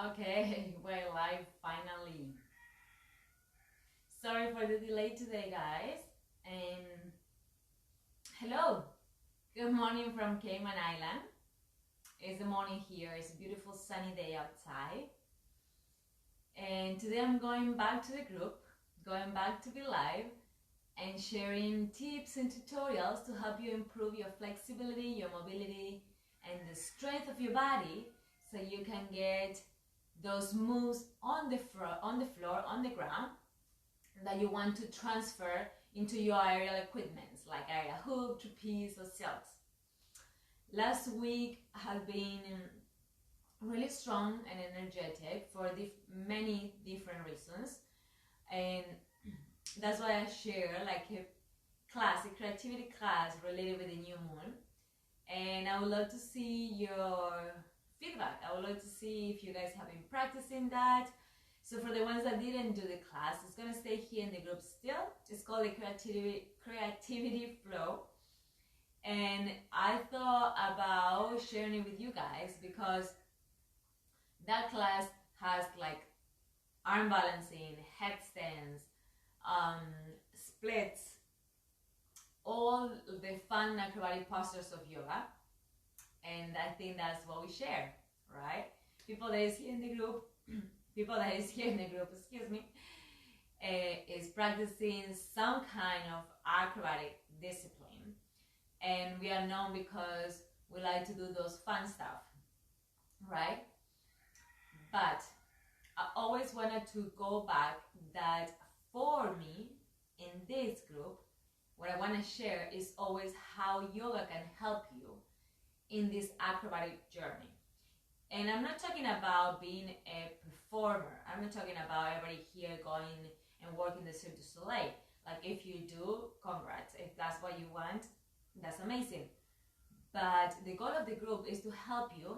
Okay, we're live finally. Sorry for the delay today, guys. And hello, good morning from Cayman Island. It's the morning here, it's a beautiful sunny day outside. And today I'm going back to the group, going back to be live and sharing tips and tutorials to help you improve your flexibility, your mobility, and the strength of your body so you can get those moves on the floor, on the ground that you want to transfer into your aerial equipments like aerial hook, trapeze, or silks. Last week has been really strong and energetic for many different reasons, and that's why I share like a class, a creativity class related with the new moon. And I would love to see your feedback. I would love to see if you guys have been practicing that. So for the ones that didn't do the class, it's gonna stay here in the group still. It's called the creativity flow. And I thought about sharing it with you guys because that class has like arm balancing, headstands, splits, all the fun acrobatic postures of yoga. And I think that's what we share, right? People that is here in the group, excuse me, is practicing some kind of acrobatic discipline. And we are known because we like to do those fun stuff, right? But I always wanted to go back that for me, in this group, what I want to share is always how yoga can help you in this acrobatic journey. And I'm not talking about being a performer. I'm not talking about everybody here going and working the Cirque du Soleil. Like if you do, congrats. If that's what you want, that's amazing. But the goal of the group is to help you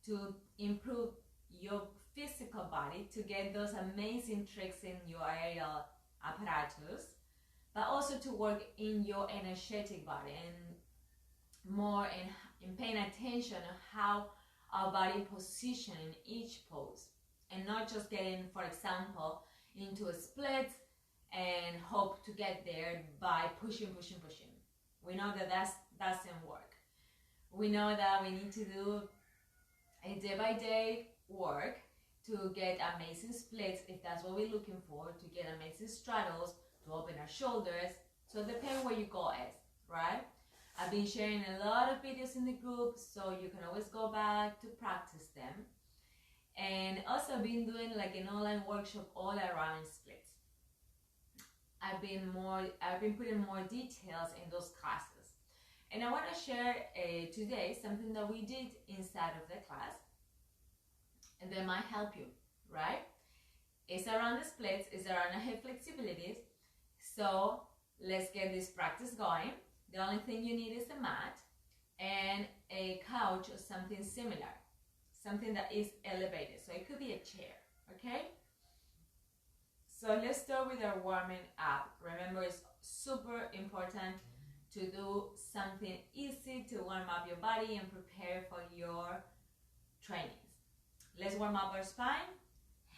to improve your physical body, to get those amazing tricks in your aerial apparatus, but also to work in your energetic body and more in paying attention on how our body position in each pose, and not just getting, for example, into a split and hope to get there by pushing. We know that doesn't work. We know that we need to do a day-by-day work to get amazing splits, if that's what we're looking for, to get amazing straddles, to open our shoulders. So it depends where your goal is, right? I've been sharing a lot of videos in the group, so you can always go back to practice them. And also I've been doing like an online workshop all around splits. I've been putting more details in those classes. And I want to share today something that we did inside of the class and that might help you, right? It's around the splits, it's around the hip flexibilities. So let's get this practice going. The only thing you need is a mat and a couch or something similar, something that is elevated. So it could be a chair, okay? So let's start with our warming up. Remember, it's super important to do something easy to warm up your body and prepare for your trainings. Let's warm up our spine,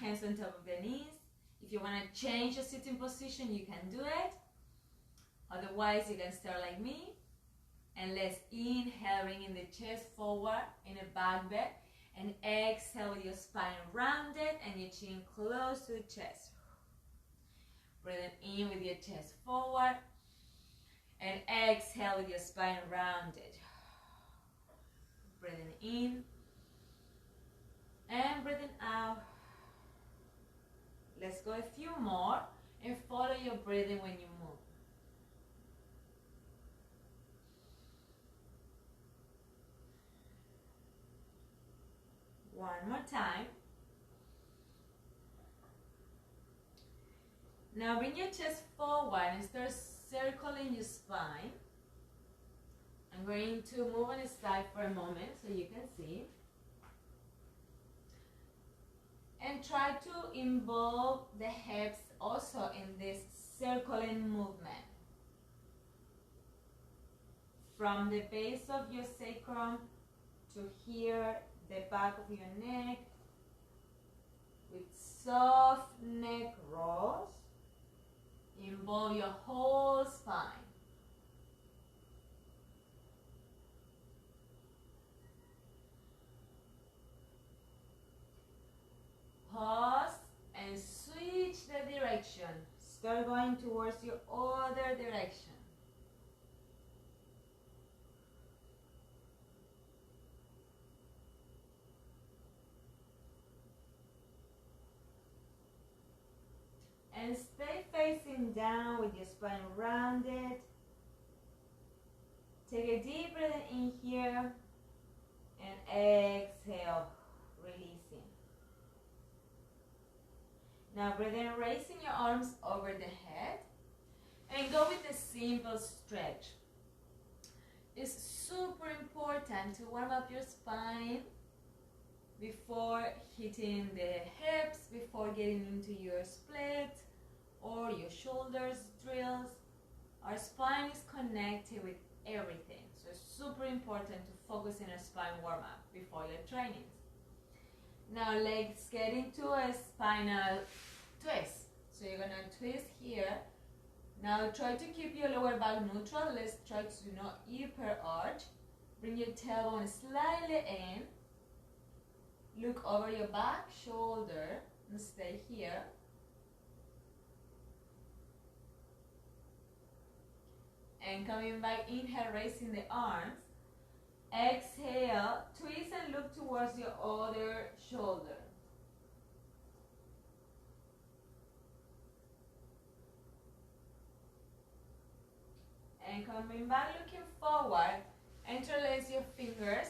hands on top of the knees. If you want to change your sitting position, you can do it. Otherwise, you can start like me. And let's inhale, bringing the chest forward in a back bend. And exhale with your spine rounded and your chin close to the chest. Breathing in with your chest forward. And exhale with your spine rounded. Breathing in. And breathing out. Let's go a few more. And follow your breathing when you move. One more time. Now bring your chest forward and start circling your spine. I'm going to move on the side for a moment so you can see. And try to involve the hips also in this circling movement. From the base of your sacrum to here, the back of your neck, with soft neck rolls. Involve your whole spine. Pause and switch the direction. Start going towards your other direction. And stay facing down with your spine rounded. Take a deep breath in here and exhale, releasing. Now breathe in, raising your arms over the head and go with a simple stretch. It's super important to warm up your spine before hitting the hips, before getting into your split or your shoulders drills. Our spine is connected with everything, so it's super important to focus in a spine warm up before your trainings. Now let's get into a spinal twist. So you're gonna twist here. Now try to keep your lower back neutral. Let's try to not hyper arch. Bring your tailbone slightly in. Look over your back shoulder and stay here. And coming back, inhale, raising the arms. Exhale, twist and look towards your other shoulder. And coming back, looking forward, interlace your fingers,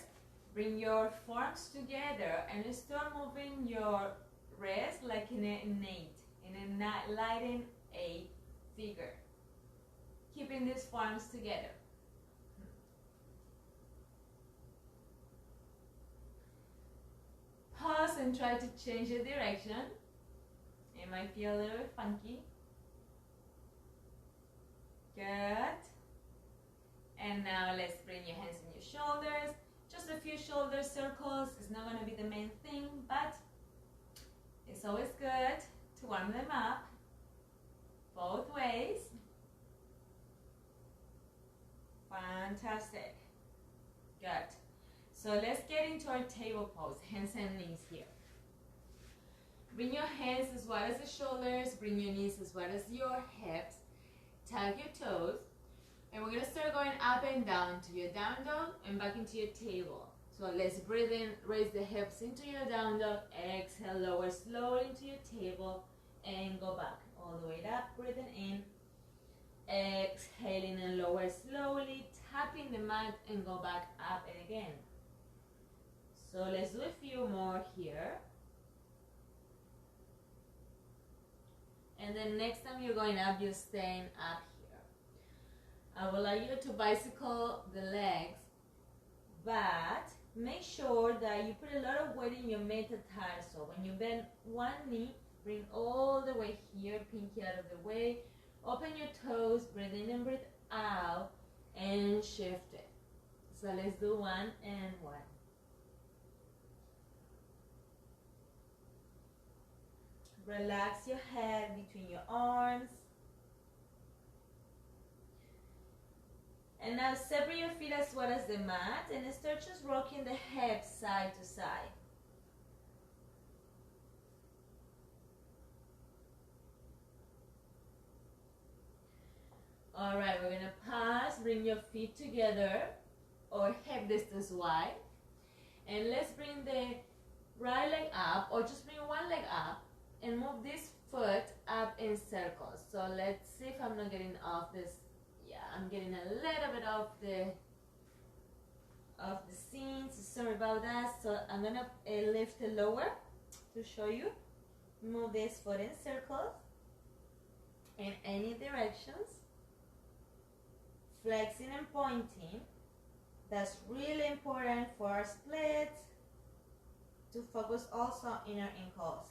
bring your forearms together and start moving your wrist like in an 8, in a Latin 8 figure. Keeping these forearms together. Pause and try to change the direction. It might feel a little bit funky. Good. And now let's bring your hands on your shoulders. Just a few shoulder circles. It's not going to be the main thing, but it's always good to warm them up both ways. Fantastic. Good. So let's get into our table pose, hands and knees here. Bring your hands as wide as the shoulders, bring your knees as wide as your hips, tag your toes, and we're going to start going up and down to your down dog and back into your table. So let's breathe in, raise the hips into your down dog, exhale, lower slowly into your table, and go back all the way up, breathing in, exhaling and lower slowly, tapping the mat and go back up and again. So let's do a few more here. And then next time you're going up, you're staying up here. I will allow you to bicycle the legs, but make sure that you put a lot of weight in your metatarsal. When you bend one knee, bring all the way here, pinky out of the way. Open your toes, breathe in and breathe out, and shift it. So let's do 1 and 1. Relax your head between your arms. And now separate your feet as wide as the mat and start just rocking the hips side to side. Alright, we're going to pause, bring your feet together or hip distance wide. And let's bring the right leg up or just bring one leg up and move this foot up in circles. So let's see if I'm not getting off this. Yeah, I'm getting a little bit off the scene, so sorry about that. So I'm going to lift it lower to show you. Move this foot in circles in any directions. Flexing and pointing. That's really important for our splits, to focus also in our ankles.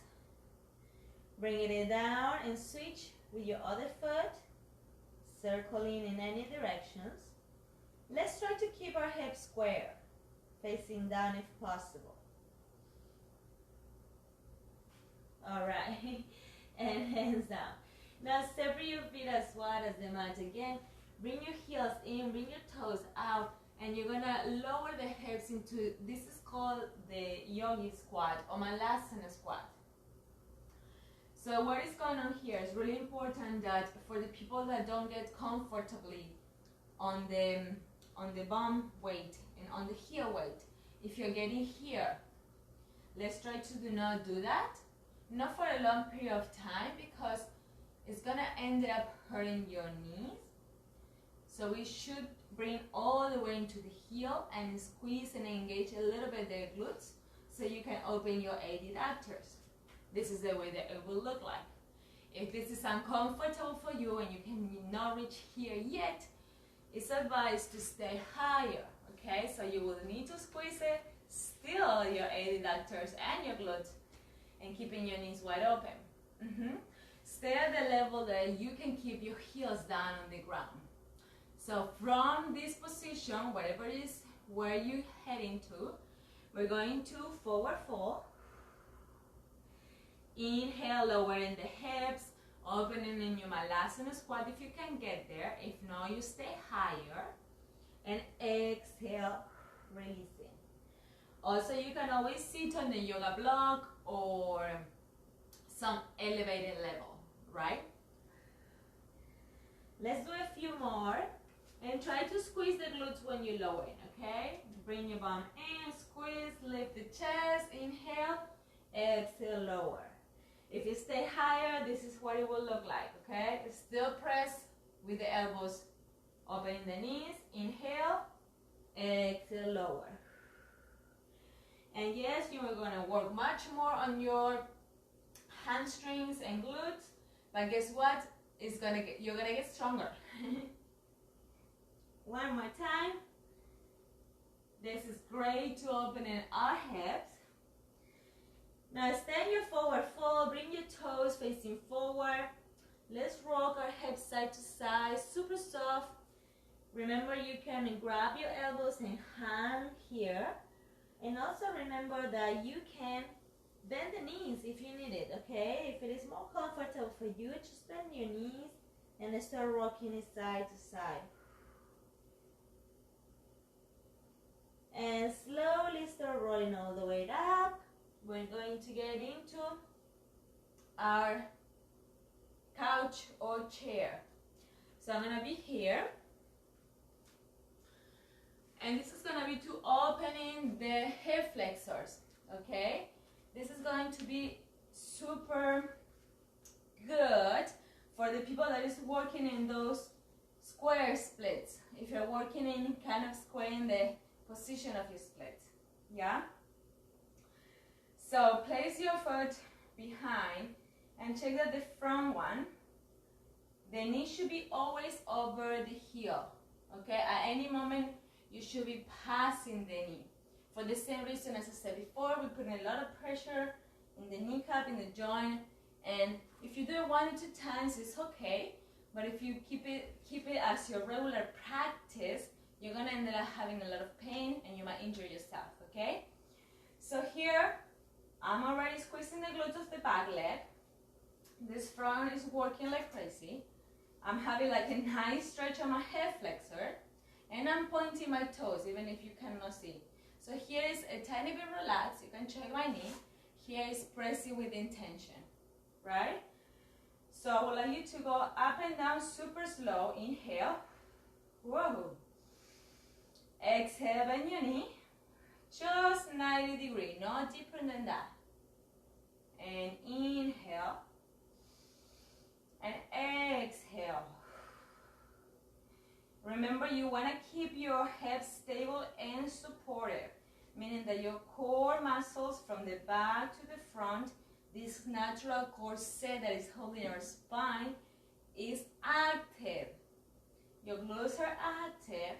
Bringing it down and switch with your other foot, circling in any directions. Let's try to keep our hips square, facing down if possible. All right. And hands down. Now separate your feet as wide as the mat again. Bring your heels in, bring your toes out, and you're gonna lower the hips into, this is called the yogi squat or malasana squat. So what is going on here is really important that for the people that don't get comfortably on the bum weight and on the heel weight, if you're getting here, let's try to do not do that. Not for a long period of time, because it's gonna end up hurting your knees. So we should bring all the way into the heel and squeeze and engage a little bit the glutes so you can open your adductors. This is the way that it will look like. If this is uncomfortable for you and you cannot reach here yet, it's advised to stay higher, okay? So you will need to squeeze it, still your adductors and your glutes, and keeping your knees wide open. Stay at the level that you can keep your heels down on the ground. So from this position, whatever it is where you're heading to, we're going to forward fold. Inhale, lowering the hips, opening in your malasana squat if you can get there. If not, you stay higher. And exhale, releasing. Also, you can always sit on the yoga block or some elevated level, right? Let's do a few more. And try to squeeze the glutes when you lower it, okay? Bring your bum in, squeeze, lift the chest, inhale, exhale, lower. If you stay higher, this is what it will look like, okay? Still press with the elbows, opening the knees, inhale, exhale, lower. And yes, you are gonna work much more on your hamstrings and glutes, but guess what? You're gonna get stronger. One more time. This is great to open in our hips. Now stand your forward fold, bring your toes facing forward. Let's rock our hips side to side, super soft. Remember, you can grab your elbows and hang here. And also remember that you can bend the knees if you need it, okay? If it is more comfortable for you, just bend your knees and start rocking it side to side. And slowly start rolling all the way up. We're going to get into our couch or chair. So I'm going to be here. And this is going to be to opening the hip flexors, okay? This is going to be super good for the people that is working in those square splits. If you're working in kind of squaring the position of your split, yeah? So place your foot behind and check that the front one, the knee should be always over the heel, okay? At any moment, you should be passing the knee. For the same reason as I said before, we put a lot of pressure in the kneecap, in the joint, and if you do it 1 or 2 times, it's okay. But if you keep it as your regular practice, you're gonna end up having a lot of pain and you might injure yourself, okay? So here, I'm already squeezing the glutes of the back leg. This front is working like crazy. I'm having like a nice stretch on my hip flexor, and I'm pointing my toes, even if you cannot see. So here is a tiny bit relaxed. You can check my knee. Here is pressing with intention, right? So I would like you to go up and down super slow. Inhale. Whoa. Exhale, bend your knee. Just 90 degrees, not deeper than that. And inhale. And exhale. Remember, you want to keep your hips stable and supportive, meaning that your core muscles from the back to the front, this natural corset that is holding your spine, is active. Your glutes are active.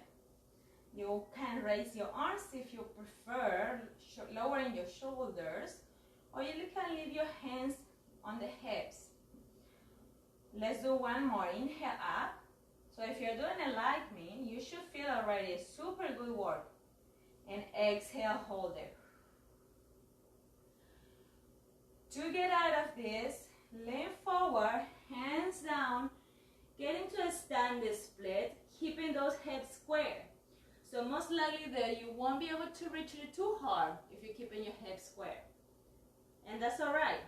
You can raise your arms if you prefer, lowering your shoulders, or you can leave your hands on the hips. Let's do one more. Inhale up. So if you're doing it like me, you should feel already a super good work. And exhale, hold it. To get out of this, lean forward, hands down, get into a standing split, keeping those hips square. So most likely that you won't be able to reach it too hard if you're keeping your hips square. And that's all right.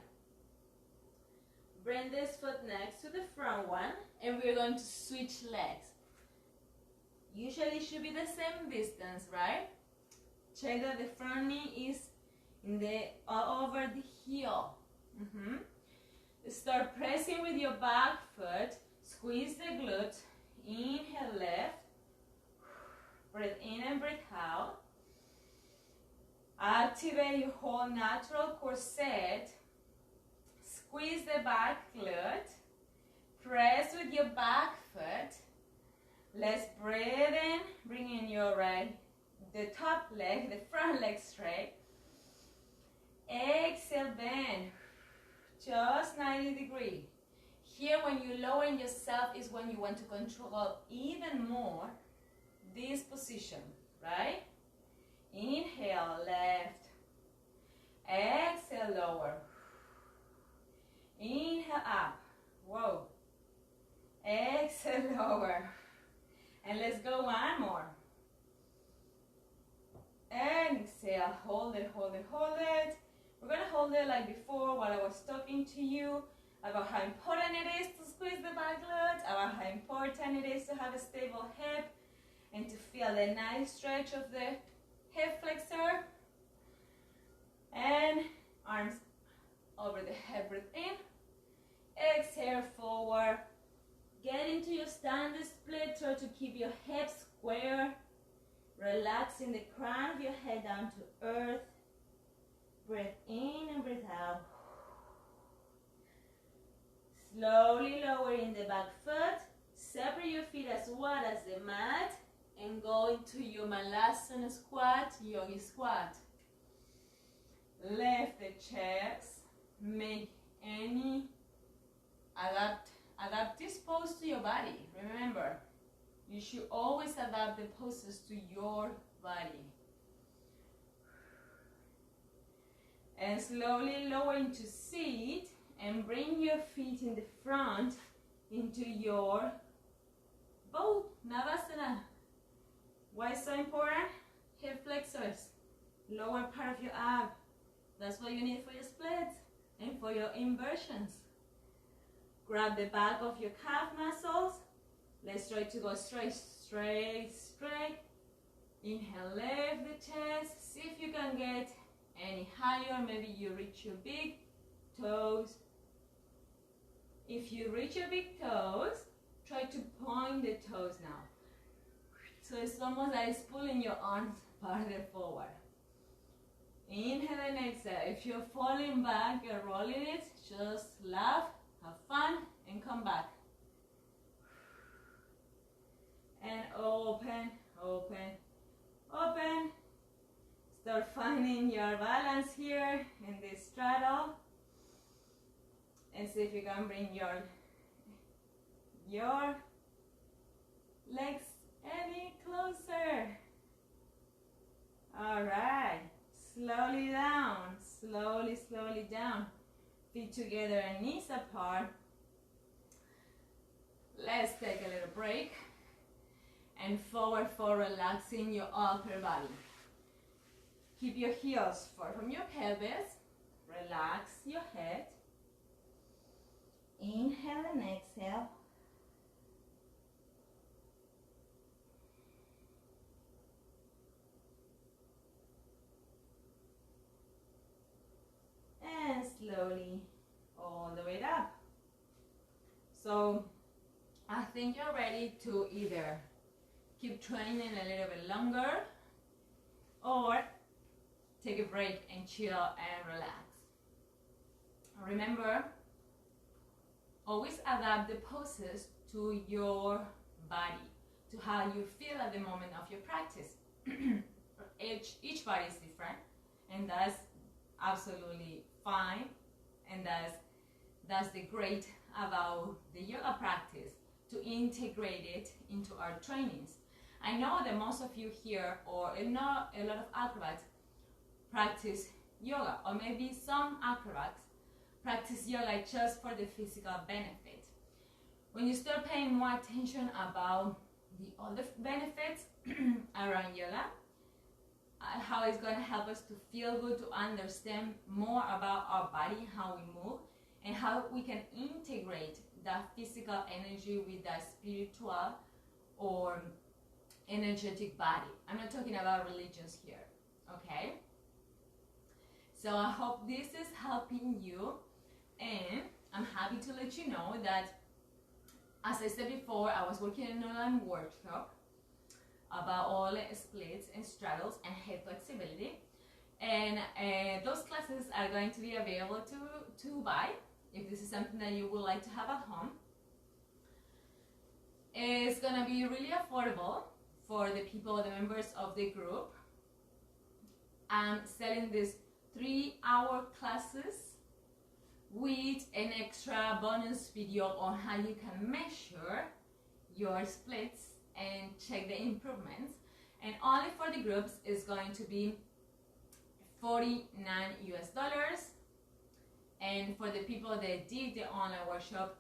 Bring this foot next to the front one, and we're going to switch legs. Usually it should be the same distance, right? Check that the front knee is in the over the heel. Start pressing with your back foot. Squeeze the glute. Inhale left. Breathe in and breathe out. Activate your whole natural corset. Squeeze the back glute. Press with your back foot. Let's breathe in. Bring in your the top leg, the front leg straight. Exhale, bend. Just 90 degrees. Here, when you lower yourself is when you want to control even more this position, right? Inhale, left. Exhale, lower. Inhale, up. Whoa. Exhale, lower. And let's go one more. And exhale, hold it, hold it, hold it. We're going to hold it like before while I was talking to you about how important it is to squeeze the back glute, about how important it is to have a stable hip and to feel the nice stretch of the hip flexor. And arms over the head, breathe in. Exhale, forward. Get into your standing split. Try to keep your hips square. Relaxing the crown of your head down to earth. Breathe in and breathe out. Slowly lowering the back foot. Separate your feet as wide as the mat. And go into your Malasana squat, yogi squat. Lift the chest. Make any adapt this pose to your body. Remember, you should always adapt the poses to your body. And slowly lower into seat and bring your feet in the front into your boat, Navasana. Why is so important? Hip flexors, lower part of your ab. That's what you need for your splits and for your inversions. Grab the back of your calf muscles. Let's try to go straight, straight, straight. Inhale, lift the chest. See if you can get any higher. Maybe you reach your big toes. If you reach your big toes, try to point the toes now. So it's almost like it's pulling your arms farther forward. Inhale and exhale. If you're falling back, you're rolling it, just laugh, have fun, and come back. And open, open, open. Start finding your balance here in this straddle. And see if you can bring your legs any closer. All right. Slowly down, slowly, slowly down. Feet together and knees apart. Let's take a little break. And forward for relaxing your upper body. Keep your heels far from your pelvis. Relax your head. Inhale and exhale. And slowly all the way up. So I think you're ready to either keep training a little bit longer or take a break and chill and relax. Remember, always adapt the poses to your body, to how you feel at the moment of your practice. Each body is different, and that's absolutely fine, and that's the great about the yoga practice, to integrate it into our trainings. I know that most of you here, or not a lot of acrobats, practice yoga, or maybe some acrobats practice yoga just for the physical benefit. When you start paying more attention about the other benefits around yoga, how it's going to help us to feel good, to understand more about our body, how we move, and how we can integrate that physical energy with that spiritual or energetic body. I'm not talking about religions here, okay? So I hope this is helping you, and I'm happy to let you know that, as I said before, I was working in an online workshop about all splits and straddles and hip flexibility, and those classes are going to be available to buy if this is something that you would like to have at home. It's gonna be really affordable for the people, the members of the group. I'm selling these 3-hour classes with an extra bonus video on how you can measure your splits and check the improvements, and only for the groups is going to be $49 US, and for the people that did the online workshop,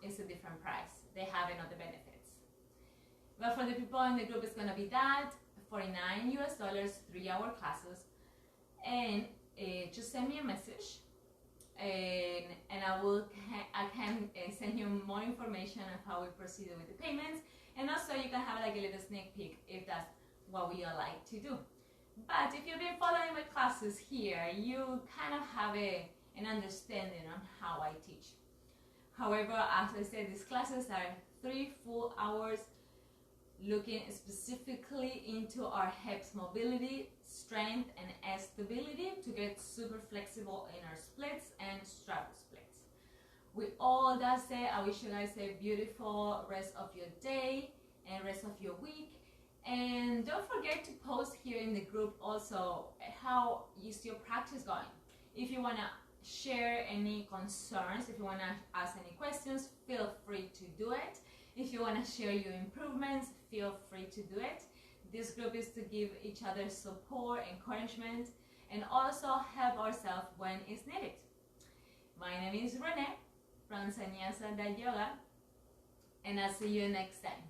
it's a different price. They have another benefits. But for the people in the group, it's gonna be that $49 US, 3-hour classes, and just send me a message, and I can send you more information on how we proceed with the payments, and also you can have like a little sneak peek if that's what we all like to do. But if you've been following my classes here, you kind of have an understanding on how I teach. However, as I said, these classes are 3 full hours looking specifically into our hips mobility, strength, and stability to get super flexible in our splits and straddle splits. With all that said, I wish you guys a beautiful rest of your day and rest of your week. And don't forget to post here in the group also how is your practice going. If you want to share any concerns, if you want to ask any questions, feel free to do it. If you want to share your improvements, feel free to do it. This group is to give each other support, encouragement, and also help ourselves when it's needed. My name is Renee from Sannyasa Yoga, and I'll see you next time.